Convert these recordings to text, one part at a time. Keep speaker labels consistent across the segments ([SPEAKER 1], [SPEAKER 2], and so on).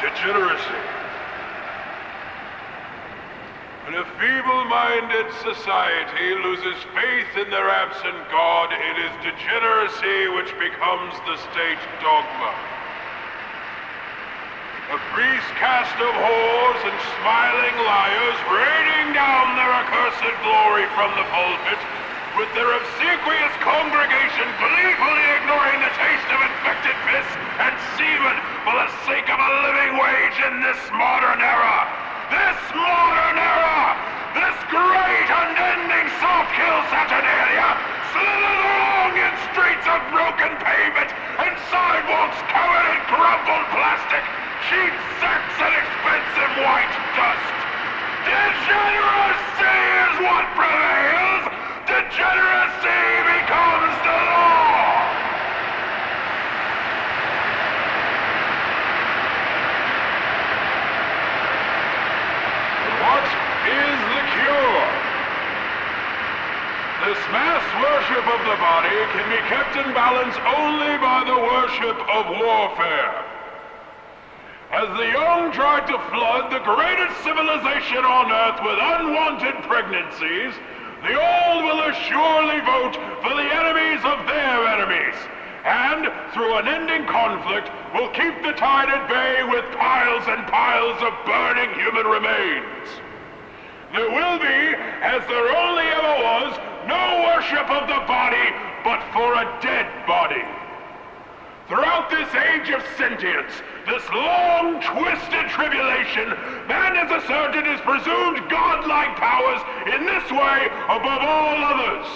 [SPEAKER 1] Degeneracy. When a feeble-minded society loses faith in their absent God, it is degeneracy which becomes the state dogma. A priest caste of whores and smiling liars raining down their accursed glory from the pulpit, with their obsequious congregation gleefully ignoring the taste of infected piss and semen for the sake of a living wage in this modern era. This modern era! This great unending soft-kill Saturnalia slithers along in streets of broken pavement and sidewalks covered in crumpled plastic, cheap sex and expensive white dust. Degeneracy is what prevails! Degeneracy becomes the law! What is the cure? This mass worship of the body can be kept in balance only by the worship of warfare. As the young try to flood the greatest civilization on Earth with unwanted pregnancies, the old will assuredly vote for the enemies of their enemies, and, through unending conflict, will keep the tide at bay with piles and piles of burning human remains. There will be, as there only ever was, no worship of the body, but for a dead body. Throughout this age of sentience, this long, twisted tribulation, man has asserted his presumed godlike powers in this way above all others.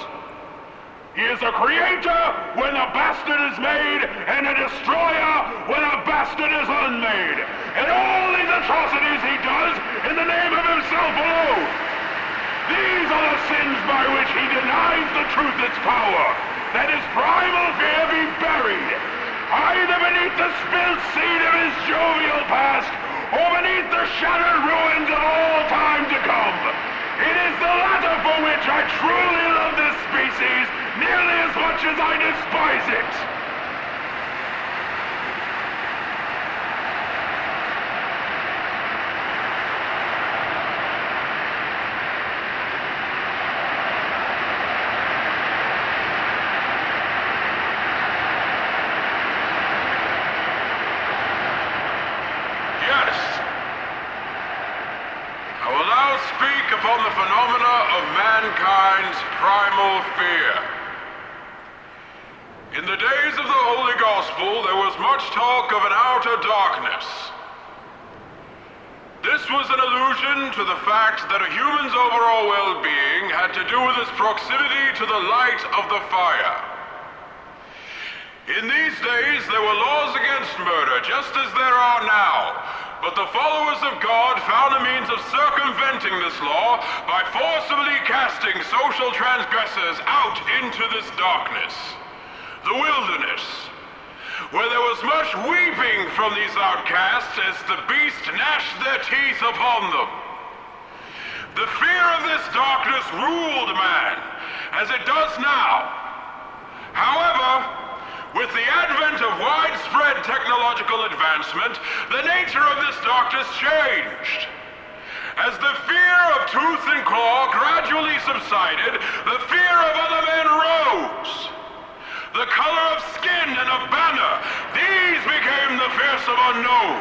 [SPEAKER 1] He is a creator when a bastard is made, and a destroyer when a bastard is unmade. And all these atrocities he does in the name of himself alone. These are the sins by which he denies the truth its power, that his primal fear be buried, either beneath the spilled seed of his jovial past, or beneath the shattered ruins of all time to come. It is the latter for which I truly love this species, nearly as much as I despise it. Upon the phenomena of mankind's primal fear. In the days of the Holy Gospel, there was much talk of an outer darkness. This was an allusion to the fact that a human's overall well-being had to do with his proximity to the light of the fire. In these days, there were laws against murder, just as there are now. But the followers of God found a means of circumventing this law by forcibly casting social transgressors out into this darkness, the wilderness, where there was much weeping from these outcasts as the beast gnashed their teeth upon them. The fear of this darkness ruled man, as it does now. However, with the advent of widespread technological advancement, the nature of this darkness changed. As the fear of tooth and claw gradually subsided, the fear of other men rose. The color of skin and of banner, these became the fearsome unknown.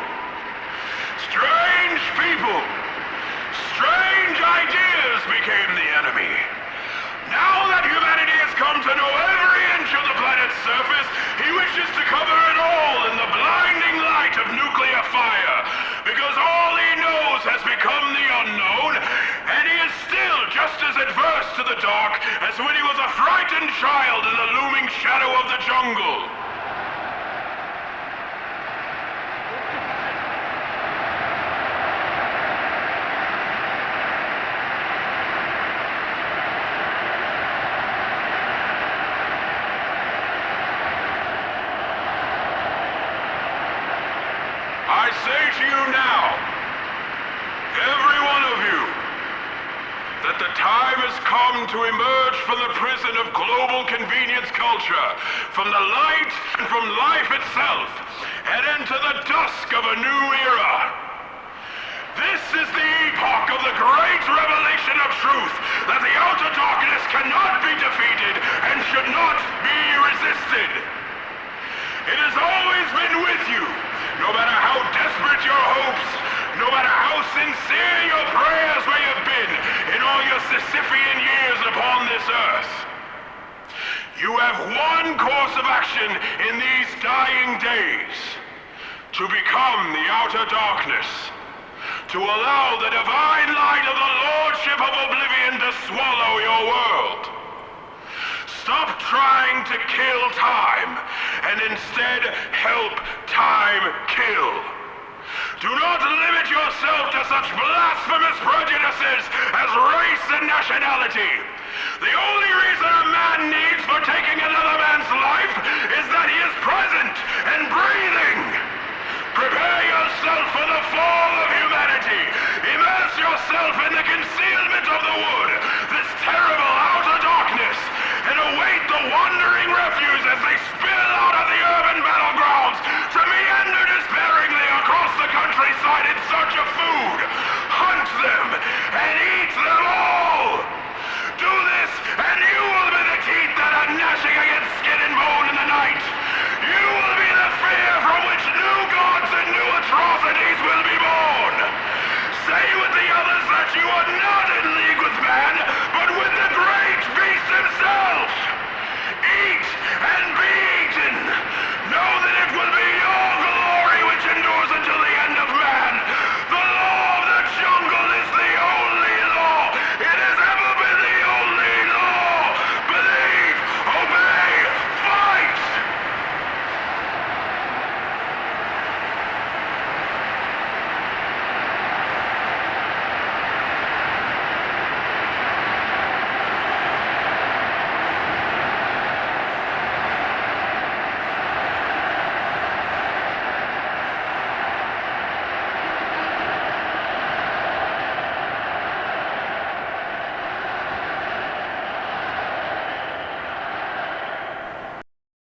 [SPEAKER 1] Strange people, strange ideas became the enemy. Now that humanity has come to know every inch of the planet's surface, he wishes to cover it all in the blinding light of nuclear fire, because all he knows has become the unknown, and he is still just as adverse to the dark as when he was a frightened child in the looming shadow of the jungle. I say to you now, every one of you, that the time has come to emerge from the prison of global convenience culture, from the light and from life itself, and enter the dusk of a new era. is the epoch of the great revelation of truth, that the outer darkness cannot be defeated and should not be resisted. It has always been with you, no matter how desperate your hopes, no matter how sincere your prayers may have been in all your Sisyphean years upon this earth. You have one course of action in these dying days: to become the outer darkness, to allow the divine light of the Lordship of Oblivion to swallow your world. Stop trying to kill time, and instead help time kill. Do not limit yourself to such blasphemous prejudices as race and nationality. The only reason a man needs for taking another man's life is that he is present and breathing. Prepare yourself for the fall of humanity. Immerse yourself in the concealment of the wood, this terrible outer darkness, and await the wandering refuse as they spill out of the urban battlegrounds to meander despairingly across the countryside in search of food. Hunt them and eat them